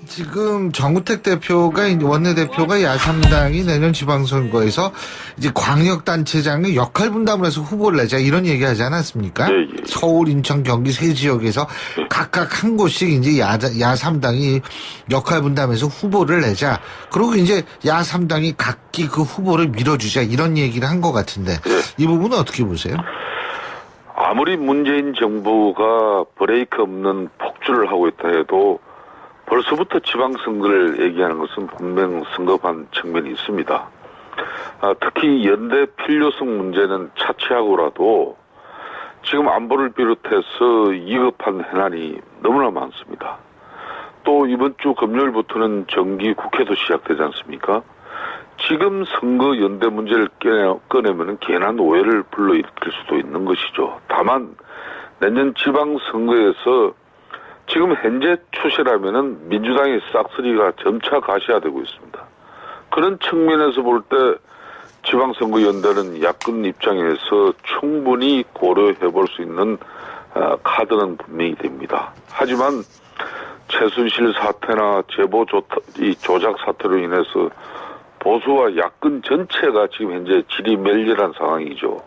지금 정우택 대표가 원내대표가 야삼당이 내년 지방선거에서 이제 광역단체장의 역할 분담을 해서 후보를 내자 이런 얘기 하지 않았습니까? 예. 서울, 인천, 경기 세 지역에서 각각 한 곳씩 이제 야삼당이 역할 분담해서 후보를 내자. 그리고 이제 야삼당이 각기 그 후보를 밀어주자 이런 얘기를 한 것 같은데 이 부분은 어떻게 보세요? 아무리 문재인 정부가 브레이크 없는 폭주를 하고 있다 해도 벌써부터 지방선거를 얘기하는 것은 분명 성급한 측면이 있습니다. 특히 연대 필요성 문제는 차치하고라도 지금 안보를 비롯해서 위급한 현안이 너무나 많습니다. 또 이번 주 금요일부터는 정기 국회도 시작되지 않습니까? 지금 선거 연대 문제를 꺼내면 괜한 오해를 불러일으킬 수도 있는 것이죠. 다만 내년 지방선거에서 지금 현재 추세라면은 민주당의 싹쓸이가 점차 가시화되고 있습니다. 그런 측면에서 볼 때 지방선거 연대는 야권 입장에서 충분히 고려해볼 수 있는 카드는 분명히 됩니다. 하지만 최순실 사태나 제보 조작 사태로 인해서 보수와 야권 전체가 지금 현재 지리멸렬한 상황이죠.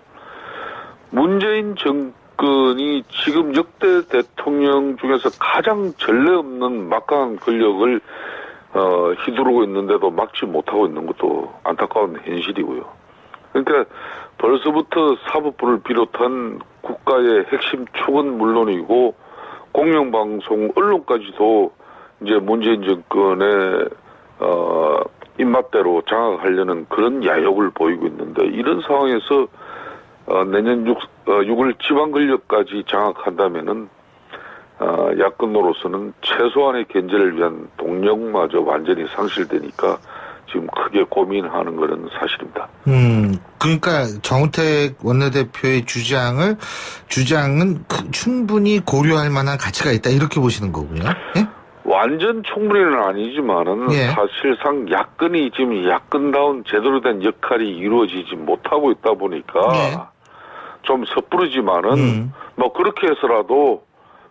문재인 정권이 지금 역대 대통령 중에서 가장 전례 없는 막강한 권력을 휘두르고 있는데도 막지 못하고 있는 것도 안타까운 현실이고요. 그러니까 벌써부터 사법부를 비롯한 국가의 핵심 축은 물론이고 공영방송 언론까지도 이제 문재인 정권의 입맛대로 장악하려는 그런 야욕을 보이고 있는데 이런 상황에서 내년 6월 지방권력까지 장악한다면은 야권으로서는 최소한의 견제를 위한 동력마저 완전히 상실되니까 지금 크게 고민하는 것은 사실입니다. 그러니까 정우택 원내대표의 주장은 충분히 고려할 만한 가치가 있다 이렇게 보시는 거군요. 예? 완전 충분히는 아니지만은 사실상 야권이 지금 야권다운 제대로 된 역할이 이루어지지 못하고 있다 보니까 좀 섣부르지만은 뭐 그렇게 해서라도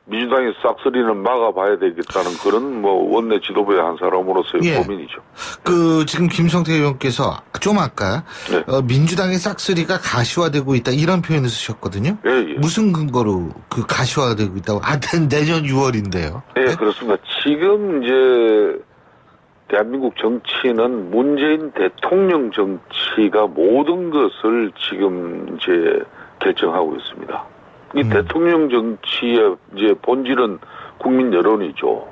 민주당의 싹쓸이는 막아봐야 되겠다는 그런 뭐 원내 지도부의 한 사람으로서의 고민이죠. 지금 김성태 의원께서 좀 아까 민주당의 싹쓸이가 가시화되고 있다 이런 표현을 쓰셨거든요. 무슨 근거로 그 가시화되고 있다고? 내년 6월인데요. 네, 그렇습니다. 지금 이제 대한민국 정치는 문재인 대통령 정치가 모든 것을 지금 이제 결정하고 있습니다. 이 대통령 정치의 이제 본질은 국민 여론이죠.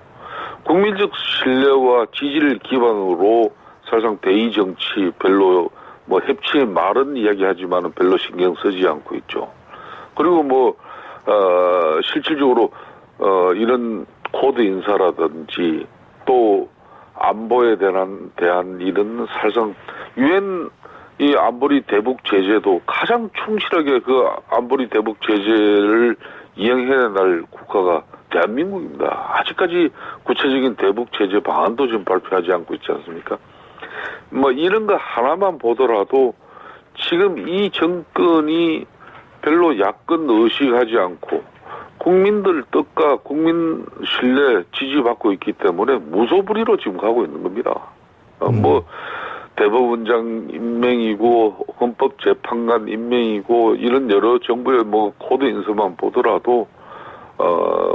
국민적 신뢰와 지지를 기반으로 사실상 대의 정치 별로 뭐 협치의 말은 이야기하지만은 별로 신경 쓰지 않고 있죠. 그리고 실질적으로 이런 코드 인사라든지 또 안보에 대한 이런 사실상 유엔 이 안보리 대북 제재도 가장 충실하게 그 안보리 대북 제재를 이행해야 할 국가가 대한민국입니다. 아직까지 구체적인 대북 제재 방안도 지금 발표하지 않고 있지 않습니까? 뭐 이런 거 하나만 보더라도 지금 이 정권이 별로 야권 의식하지 않고 국민들 뜻과 국민 신뢰 지지받고 있기 때문에 무소불위로 지금 가고 있는 겁니다. 대법원장 임명이고 헌법재판관 임명이고 이런 여러 정부의 코드 인사만 보더라도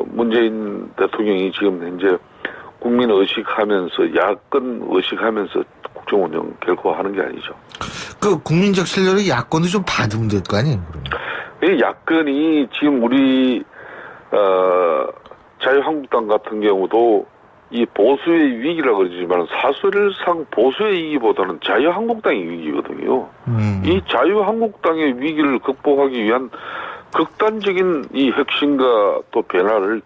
문재인 대통령이 지금 현재 국민 의식하면서 야권 의식하면서 국정 운영 결코 하는 게 아니죠. 그 국민적 신뢰를 야권도 좀 받으면 될 거 아니에요? 그러면. 야권이 지금 우리 자유한국당 같은 경우도 이 보수의 위기라 그러지만 사실상 보수의 위기보다는 자유한국당의 위기거든요. 이 자유한국당의 위기를 극복하기 위한 극단적인 이 혁신과 또 변화를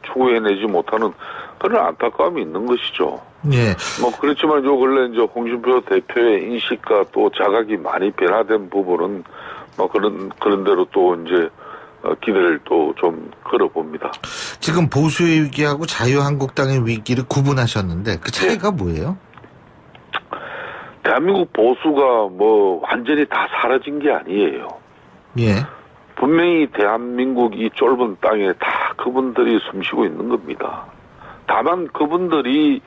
추구해내지 못하는 그런 안타까움이 있는 것이죠. 그렇지만 요 근래 이제 홍준표 대표의 인식과 또 자각이 많이 변화된 부분은 그런 대로 또 이제 기대를 또 좀 걸어봅니다. 지금 보수의 위기하고 자유한국당의 위기를 구분하셨는데 그 차이가 뭐예요? 대한민국 보수가 완전히 다 사라진 게 아니에요. 분명히 대한민국 이 좁은 땅에 다 그분들이 숨쉬고 있는 겁니다. 다만 그분들이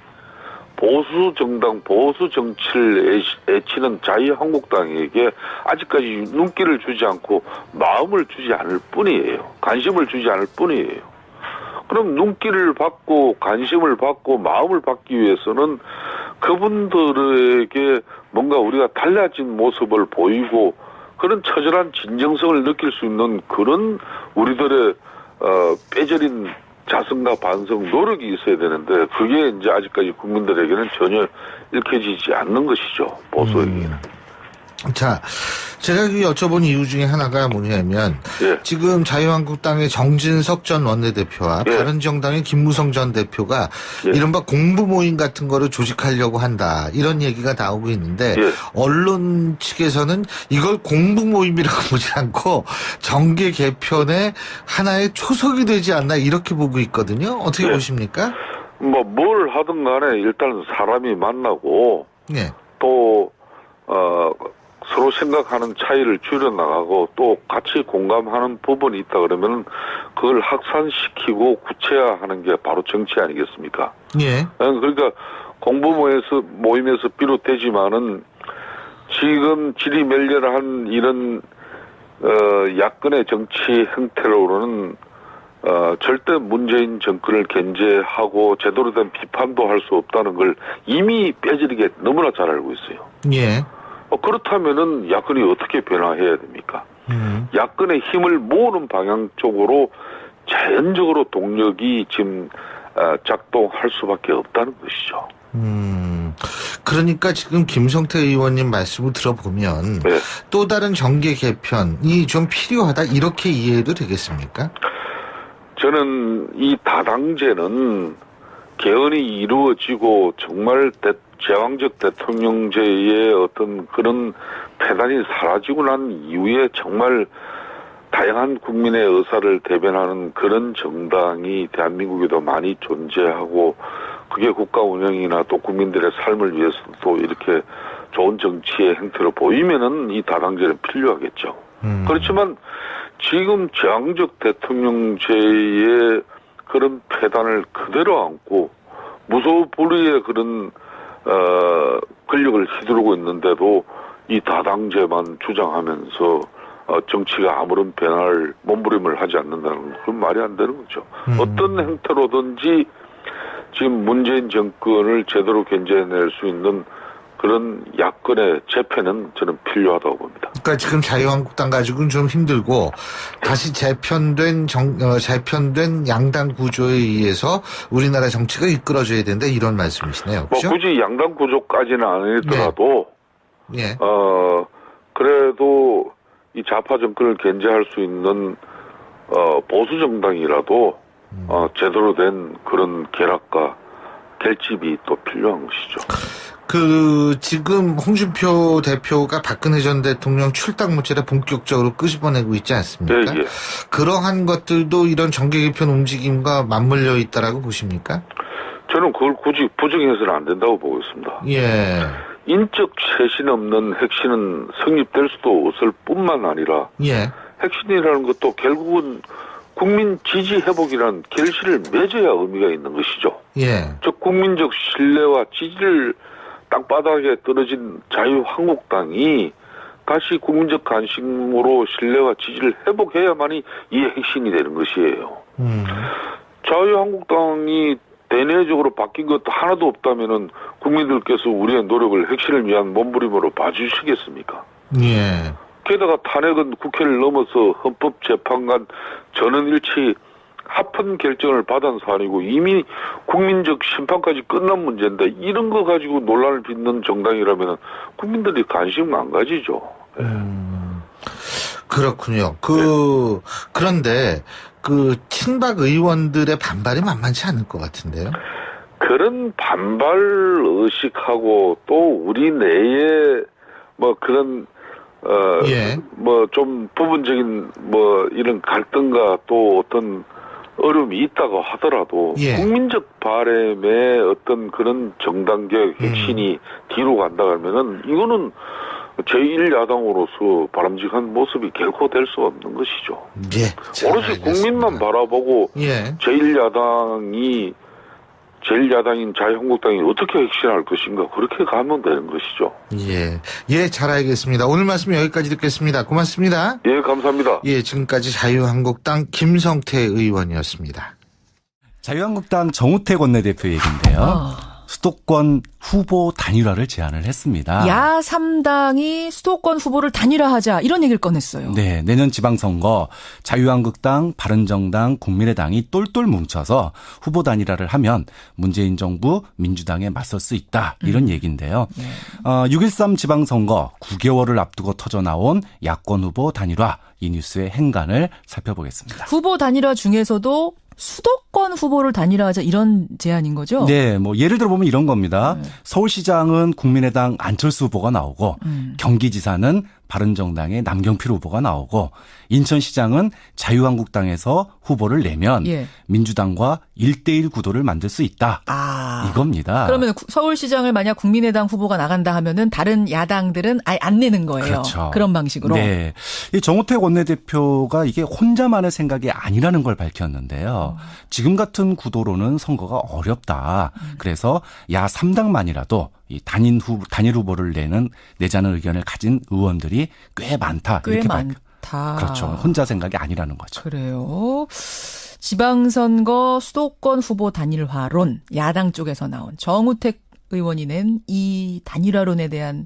보수 정당, 보수 정치를 애치는 자유한국당에게 아직까지 눈길을 주지 않고 마음을 주지 않을 뿐이에요. 관심을 주지 않을 뿐이에요. 그럼 눈길을 받고 관심을 받고 마음을 받기 위해서는 그분들에게 뭔가 우리가 달라진 모습을 보이고 그런 처절한 진정성을 느낄 수 있는 그런 우리들의 빼저린 자성과 반성 노력이 있어야 되는데 그게 이제 아직까지 국민들에게는 전혀 읽혀지지 않는 것이죠. 보수에게는. 자, 제가 여쭤본 이유 중에 하나가 뭐냐면 예. 지금 자유한국당의 정진석 전 원내대표와 예. 바른정당의 김무성 전 대표가 예. 이른바 공부 모임 같은 거를 조직하려고 한다 이런 얘기가 나오고 있는데 예. 언론 측에서는 이걸 공부 모임이라고 보지 않고 정계 개편의 하나의 초석이 되지 않나 이렇게 보고 있거든요. 어떻게 예. 보십니까? 뭐 뭘 하든 간에 일단 사람이 만나고 예. 또 서로 생각하는 차이를 줄여나가고 또 같이 공감하는 부분이 있다 그러면 그걸 확산시키고 구체화하는 게 바로 정치 아니겠습니까? 예. 그러니까 공부 모임에서 비롯되지만은 지금 지리멸렬한 이런 야권의 정치 행태로는 절대 문재인 정권을 견제하고 제대로 된 비판도 할 수 없다는 걸 이미 빼지르게 너무나 잘 알고 있어요. 예. 그렇다면은 야권이 어떻게 변화해야 됩니까? 야권의 힘을 모으는 방향 쪽으로 자연적으로 동력이 지금 작동할 수밖에 없다는 것이죠. 그러니까 지금 김성태 의원님 말씀을 들어보면 네. 또 다른 정계 개편이 좀 필요하다 이렇게 이해해도 되겠습니까? 저는 이 다당제는 개헌이 이루어지고 정말 제왕적 대통령제의 어떤 그런 패단이 사라지고 난 이후에 정말 다양한 국민의 의사를 대변하는 그런 정당이 대한민국에도 많이 존재하고 그게 국가 운영이나 또 국민들의 삶을 위해서도 이렇게 좋은 정치의 행태로 보이면은 이 다당제는 필요하겠죠. 그렇지만 지금 제왕적 대통령제의 그런 패단을 그대로 안고 무소불위의 그런 권력을 휘두르고 있는데도 이 다당제만 주장하면서 정치가 아무런 변화를 몸부림을 하지 않는다는 그런 말이 안 되는 거죠. 어떤 행태로든지 지금 문재인 정권을 제대로 견제해낼 수 있는 그런 야권의 재편은 저는 필요하다고 봅니다. 그러니까 지금 자유한국당 가지고는 좀 힘들고 다시 재편된 양당 구조에 의해서 우리나라 정치가 이끌어져야 된다 이런 말씀이시네요. 그렇죠? 뭐 굳이 양당 구조까지는 아니더라도 네. 그래도 이 좌파 정권을 견제할 수 있는 보수 정당이라도 제대로 된 그런 결합과 결집이 또 필요한 것이죠. 지금 홍준표 대표가 박근혜 전 대통령 출당 문제를 본격적으로 끄집어내고 있지 않습니까? 예, 예. 그러한 것들도 이런 정계 개편 움직임과 맞물려 있다라고 보십니까? 저는 그걸 굳이 부정해서는 안 된다고 보고 있습니다. 예. 인적 쇄신 없는 핵심은 성립될 수도 없을 뿐만 아니라 예. 핵심이라는 것도 결국은 국민 지지 회복이라는 결실을 맺어야 의미가 있는 것이죠. 예. 즉 국민적 신뢰와 지지를 땅바닥에 떨어진 자유한국당이 다시 국민적 관심으로 신뢰와 지지를 회복해야만이 이 핵심이 되는 것이에요. 자유한국당이 대내적으로 바뀐 것도 하나도 없다면은 국민들께서 우리의 노력을 핵심을 위한 몸부림으로 봐주시겠습니까? 예. 게다가 탄핵은 국회를 넘어서 헌법재판관 전원일치 합헌 결정을 받은 사안이고 이미 국민적 심판까지 끝난 문제인데 이런 거 가지고 논란을 빚는 정당이라면 국민들이 관심 안 가지죠. 네. 그렇군요. 그런데 친박 의원들의 반발이 만만치 않을 것 같은데요. 그런 반발 의식하고 또 우리 내에 뭐 그런 예. 뭐 좀 부분적인 뭐 이런 갈등과 또 어떤 어려움이 있다고 하더라도 예. 국민적 바람의 어떤 그런 정당개혁 핵심이 뒤로 간다 그러면은 이거는 제1야당으로서 바람직한 모습이 결코 될 수 없는 것이죠. 예. 잘 오로지 알겠습니다. 국민만 바라보고 예. 제1야당인 자유한국당이 어떻게 핵실할 것인가 그렇게 가면 되는 것이죠. 예. 예, 잘 알겠습니다. 오늘 말씀 여기까지 듣겠습니다. 고맙습니다. 예, 감사합니다. 예, 지금까지 자유한국당 김성태 의원이었습니다. 자유한국당 정우택 원내대표 얘기인데요. 수도권 후보 단일화를 제안을 했습니다. 야 3당이 수도권 후보를 단일화하자 이런 얘기를 꺼냈어요. 네, 내년 지방선거 자유한국당, 바른정당, 국민의당이 똘똘 뭉쳐서 후보 단일화를 하면 문재인 정부, 민주당에 맞설 수 있다 이런 얘기인데요. 6.13 지방선거 9개월을 앞두고 터져나온 야권 후보 단일화 이 뉴스의 행간을 살펴보겠습니다. 후보 단일화 중에서도 수도권 후보를 단일화하자 이런 제안인 거죠? 네, 뭐 예를 들어보면 이런 겁니다. 네. 서울시장은 국민의당 안철수 후보가 나오고 경기지사는 바른정당의 남경필 후보가 나오고 인천시장은 자유한국당에서 후보를 내면 예. 민주당과 1대1 구도를 만들 수 있다. 이겁니다. 그러면 서울시장을 만약 국민의당 후보가 나간다 하면은 다른 야당들은 아예 안 내는 거예요. 그렇죠. 그런 방식으로. 네. 이 정우택 원내대표가 이게 혼자만의 생각이 아니라는 걸 밝혔는데요. 지금 같은 구도로는 선거가 어렵다. 그래서 야 3당만이라도 이 단일 후보를 내자는 의견을 가진 의원들이 꽤 많다. 꽤 이렇게 많다. 그렇죠. 혼자 생각이 아니라는 거죠. 그래요. 지방선거 수도권 후보 단일화론 야당 쪽에서 나온 정우택 의원이 낸 이 단일화론에 대한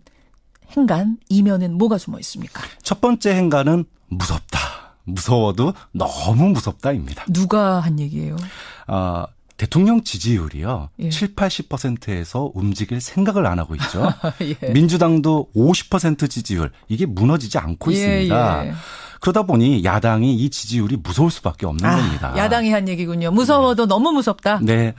행간 이면엔 뭐가 숨어 있습니까? 첫 번째 행간은 무섭다. 무서워도 너무 무섭다입니다. 누가 한 얘기예요? 대통령 지지율이요. 예. 7, 80%에서 움직일 생각을 안 하고 있죠. 예. 민주당도 50% 지지율. 이게 무너지지 않고 있습니다. 예. 그러다 보니 야당이 이 지지율이 무서울 수밖에 없는 겁니다. 야당이 한 얘기군요. 무서워도 너무 무섭다. 네.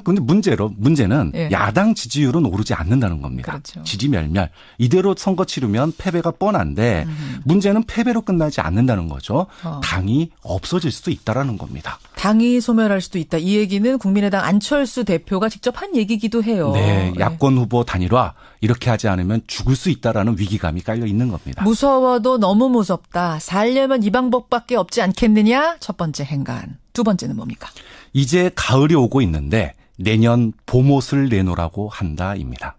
근데 문제는 예. 야당 지지율은 오르지 않는다는 겁니다. 그렇죠. 지지멸멸. 이대로 선거 치르면 패배가 뻔한데 문제는 패배로 끝나지 않는다는 거죠. 당이 없어질 수도 있다라는 겁니다. 당이 소멸할 수도 있다. 이 얘기는 국민의당 안철수 대표가 직접 한 얘기기도 해요. 네. 야권 후보 단일화 이렇게 하지 않으면 죽을 수 있다라는 위기감이 깔려 있는 겁니다. 무서워도 너무 무섭다. 살려면 이 방법밖에 없지 않겠느냐? 첫 번째 행간. 두 번째는 뭡니까? 이제 가을이 오고 있는데 내년 봄옷을 내놓으라고 한다입니다.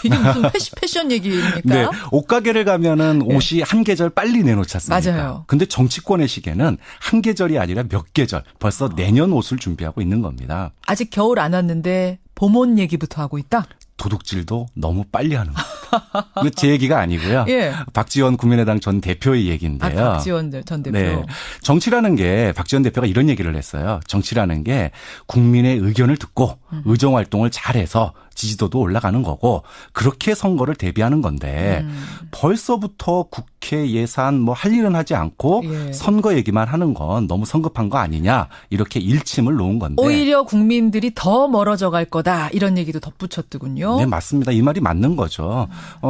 이게 무슨 패션 얘기입니까? 네. 옷가게를 가면은 옷이 한 계절 빨리 내놓지 않습니까? 맞아요. 근데 정치권의 시계는 한 계절이 아니라 몇 계절 벌써 내년 옷을 준비하고 있는 겁니다. 아직 겨울 안 왔는데 봄옷 얘기부터 하고 있다? 도둑질도 너무 빨리 하는 겁니다. 이거 제 얘기가 아니고요. 예. 박지원 국민의당 전 대표의 얘기인데요. 박지원 전 대표. 네. 정치라는 게 박지원 대표가 이런 얘기를 했어요. 정치라는 게 국민의 의견을 듣고 의정활동을 잘해서 지지도도 올라가는 거고 그렇게 선거를 대비하는 건데 벌써부터 국회 예산 할 일은 하지 않고 예. 선거 얘기만 하는 건 너무 성급한 거 아니냐 이렇게 일침을 놓은 건데 오히려 국민들이 더 멀어져 갈 거다 이런 얘기도 덧붙였더군요. 네, 맞습니다. 이 말이 맞는 거죠.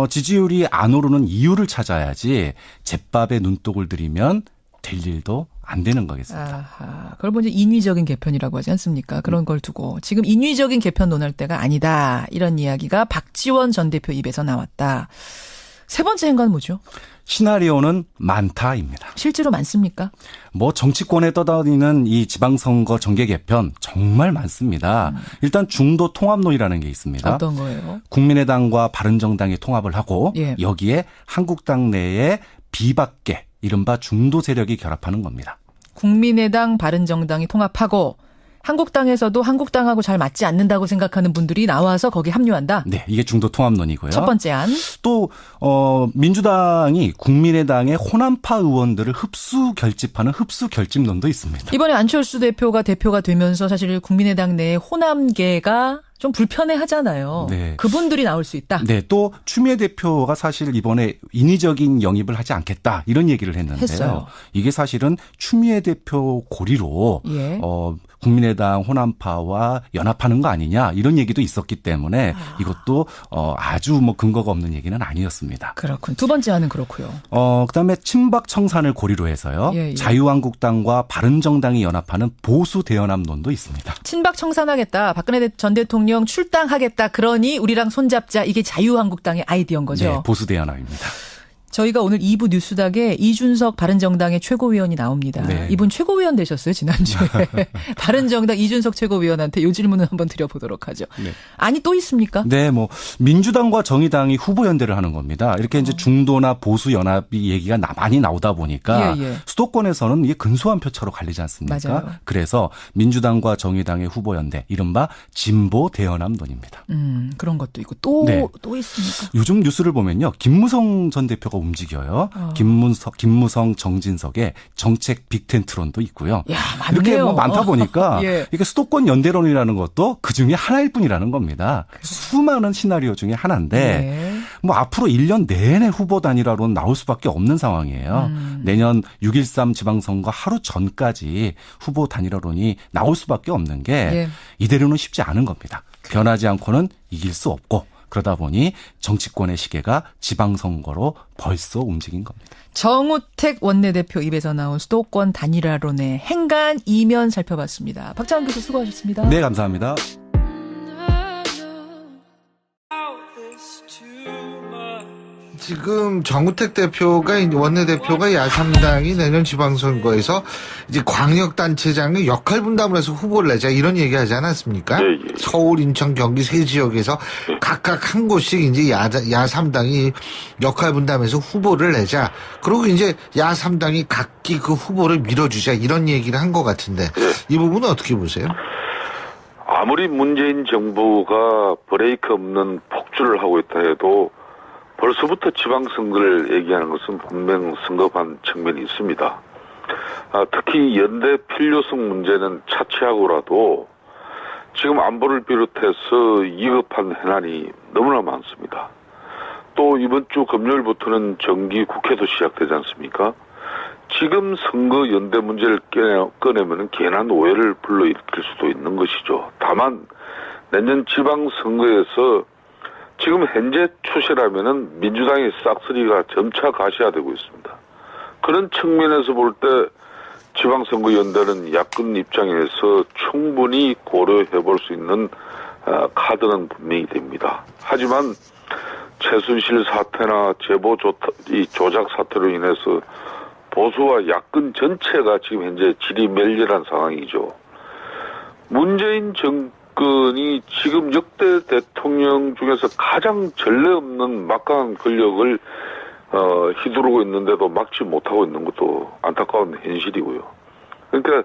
지지율이 안 오르는 이유를 찾아야지 잿밥에 눈독을 들이면 될 일도 안 되는 거겠습니다. 아하, 그걸 먼저 인위적인 개편이라고 하지 않습니까? 그런 걸 두고 지금 인위적인 개편 논할 때가 아니다. 이런 이야기가 박지원 전 대표 입에서 나왔다. 세 번째 행간 뭐죠? 시나리오는 많다입니다. 실제로 많습니까? 정치권에 떠다니는 이 지방선거 정계 개편 정말 많습니다. 일단 중도 통합론이라는 게 있습니다. 어떤 거예요? 국민의당과 바른정당이 통합을 하고 예. 여기에 한국당 내에 비박계 이른바 중도 세력이 결합하는 겁니다. 국민의당, 바른정당이 통합하고 한국당에서도 한국당하고 잘 맞지 않는다고 생각하는 분들이 나와서 거기 합류한다. 네, 이게 중도 통합론이고요. 첫 번째 안. 또 민주당이 국민의당의 호남파 의원들을 흡수 결집하는 흡수 결집론도 있습니다. 이번에 안철수 대표가 되면서 사실 국민의당 내에 호남계가 좀 불편해하잖아요. 네. 그분들이 나올 수 있다. 네, 또 추미애 대표가 사실 이번에 인위적인 영입을 하지 않겠다 이런 얘기를 했는데요. 했어요. 이게 사실은 추미애 대표 고리로 예. 국민의당 호남파와 연합하는 거 아니냐 이런 얘기도 있었기 때문에 이것도 아주 근거가 없는 얘기는 아니었습니다. 그렇군. 두 번째 안은 그렇고요. 그다음에 친박 청산을 고리로 해서요. 예. 자유한국당과 바른정당이 연합하는 보수 대연합론도 있습니다. 친박 청산하겠다. 박근혜 전 대통령 대통령 출당하겠다. 그러니 우리랑 손잡자. 이게 자유한국당의 아이디어인 거죠. 네, 보수 대연합입니다. 저희가 오늘 2부 뉴스닥에 이준석 바른정당의 최고위원이 나옵니다. 네. 이분 최고위원 되셨어요, 지난주에. 바른정당 이준석 최고위원한테 이 질문을 한번 드려보도록 하죠. 네. 아니, 또 있습니까? 네, 뭐 민주당과 정의당이 후보 연대를 하는 겁니다. 이렇게 이제 중도나 보수 연합이 얘기가 많이 나오다 보니까 예. 수도권에서는 이게 근소한 표차로 갈리지 않습니까? 맞아요. 그래서 민주당과 정의당의 후보 연대, 이른바 진보 대연합론입니다. 그런 것도 있고 또 네. 있습니까? 요즘 뉴스를 보면요, 김무성 전 대표가 움직여요. 김무성, 정진석의 정책 빅텐트론도 있고요. 야, 많네요. 이렇게 뭐 많다 보니까 예. 이게 수도권 연대론이라는 것도 그 중에 하나일 뿐이라는 겁니다. 수많은 시나리오 중에 하나인데 네. 뭐 앞으로 1년 내내 후보 단일화론 나올 수밖에 없는 상황이에요. 내년 6.13 지방선거 하루 전까지 후보 단일화론이 나올 수밖에 없는 게 예. 이대로는 쉽지 않은 겁니다. 변하지 않고는 이길 수 없고 그러다 보니 정치권의 시계가 지방선거로 벌써 움직인 겁니다. 정우택 원내대표 입에서 나온 수도권 단일화론의 행간 이면 살펴봤습니다. 박찬원 교수 수고하셨습니다. 네, 감사합니다. 지금 정우택 대표가 원내대표가 야삼당이 내년 지방선거에서 이제 광역단체장의 역할 분담을 해서 후보를 내자 이런 얘기하지 않았습니까? 예. 서울, 인천, 경기 세 지역에서 각각 한 곳씩 이제 야삼당이 역할 분담해서 후보를 내자. 그리고 이제 야삼당이 각기 그 후보를 밀어주자 이런 얘기를 한 것 같은데 이 부분은 어떻게 보세요? 아무리 문재인 정부가 브레이크 없는 폭주를 하고 있다 해도 벌써부터 지방선거를 얘기하는 것은 분명 성급한 측면이 있습니다. 특히 연대 필요성 문제는 차치하고라도 지금 안보를 비롯해서 위급한 현안이 너무나 많습니다. 또 이번 주 금요일부터는 정기 국회도 시작되지 않습니까? 지금 선거 연대 문제를 꺼내면 괜한 오해를 불러일으킬 수도 있는 것이죠. 다만 내년 지방선거에서 지금 현재 추세라면은 민주당의 싹쓸이가 점차 가시화되고 있습니다. 그런 측면에서 볼 때 지방선거 연대는 야권 입장에서 충분히 고려해 볼 수 있는 카드는 분명히 됩니다. 하지만 최순실 사태나 제보 조작 사태로 인해서 보수와 야권 전체가 지금 현재 지리멸렬한 상황이죠. 문재인 정권이 지금 역대 대통령 중에서 가장 전례 없는 막강한 권력을 휘두르고 있는데도 막지 못하고 있는 것도 안타까운 현실이고요. 그러니까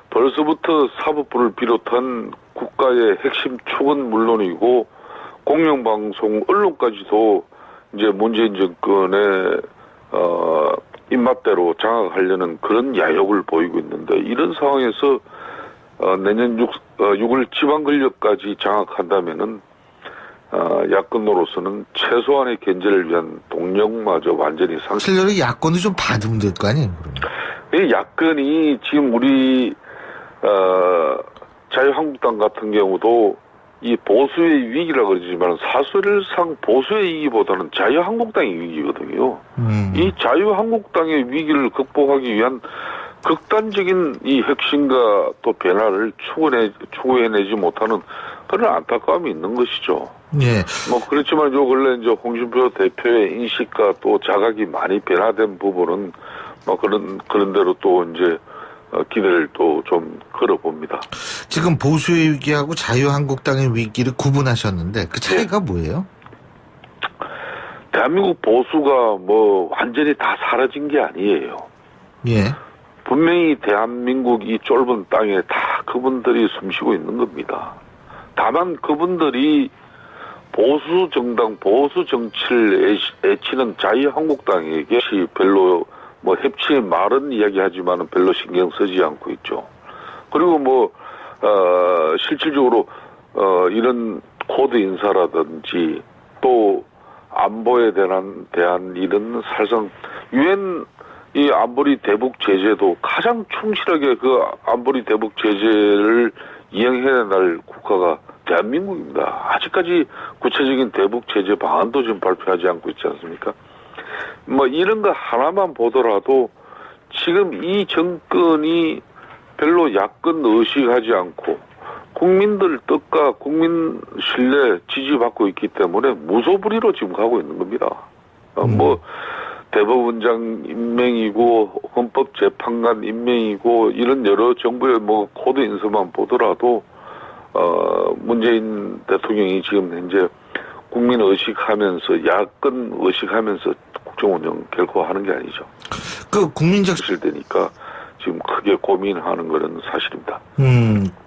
벌써부터 사법부를 비롯한 국가의 핵심 축은 물론이고 공영방송 언론까지도 이제 문재인 정권의 입맛대로 장악하려는 그런 야욕을 보이고 있는데 이런 상황에서 내년 6월 지방권력까지 장악한다면은 야권으로서는 최소한의 견제를 위한 동력마저 완전히 실제로 야권도 좀 받으면 될 거 아니에요? 이 야권이 지금 우리 자유한국당 같은 경우도 이 보수의 위기라 그러지만 사실상 보수의 위기보다는 자유한국당의 위기거든요. 이 자유한국당의 위기를 극복하기 위한 극단적인 이 혁신과 또 변화를 추구해내지 못하는 그런 안타까움이 있는 것이죠. 예. 뭐 그렇지만 요 근래 이제 홍준표 대표의 인식과 또 자각이 많이 변화된 부분은 뭐 그런 대로 또 이제 기대를 또 좀 걸어봅니다. 지금 보수의 위기하고 자유한국당의 위기를 구분하셨는데 그 차이가 뭐예요? 대한민국 보수가 뭐 완전히 다 사라진 게 아니에요. 예. 분명히 대한민국 이 좁은 땅에 다 그분들이 숨쉬고 있는 겁니다. 다만 그분들이 보수 정당, 보수 정치를 애치는 자유한국당에게 별로 뭐 협치의 말은 이야기하지만은 별로 신경 쓰지 않고 있죠. 그리고 실질적으로 이런 코드 인사라든지 또 안보에 대한 이런 사실상 유엔 이 안보리 대북 제재도 가장 충실하게 그 안보리 대북 제재를 이행해야 할 국가가 대한민국입니다. 아직까지 구체적인 대북 제재 방안도 지금 발표하지 않고 있지 않습니까? 뭐 이런 거 하나만 보더라도 지금 이 정권이 별로 야권 의식하지 않고 국민들 뜻과 국민 신뢰 지지받고 있기 때문에 무소불위로 지금 가고 있는 겁니다. 뭐 대법원장 임명이고 헌법재판관 임명이고 이런 여러 정부의 뭐 코드 인수만 보더라도 문재인 대통령이 지금 현재 국민 의식하면서 야권 의식하면서 국정 운영 결코 하는 게 아니죠. 그 국민적 실되니까 지금 크게 고민하는 것은 사실입니다.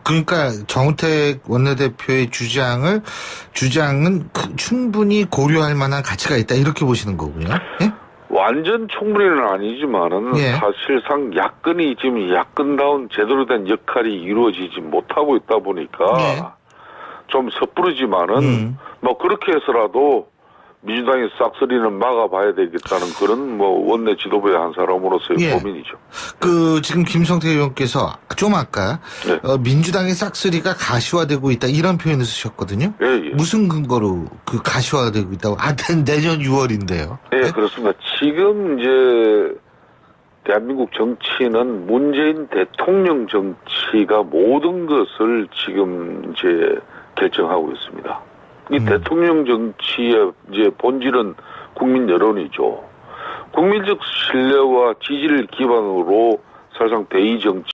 그러니까 정우택 원내대표의 주장은 충분히 고려할 만한 가치가 있다 이렇게 보시는 거군요. 예? 완전 충분히는 아니지만은 예. 사실상 야권이 지금 야권다운 제대로 된 역할이 이루어지지 못하고 있다 보니까 예. 좀 섣부르지만은 뭐 그렇게 해서라도 민주당의 싹쓸이는 막아봐야 되겠다는 그런 뭐 원내 지도부의 한 사람으로서의 예. 고민이죠. 그 지금 김성태 의원께서 좀 아까 네. 민주당의 싹쓸이가 가시화되고 있다 이런 표현을 쓰셨거든요. 예, 예. 무슨 근거로 그 가시화되고 있다고? 내년 6월인데요. 예, 그렇습니다. 지금 이제 대한민국 정치는 문재인 대통령 정치가 모든 것을 지금 이제 결정하고 있습니다. 이 대통령 정치의 이제 본질은 국민 여론이죠. 국민적 신뢰와 지지를 기반으로 사실상 대의 정치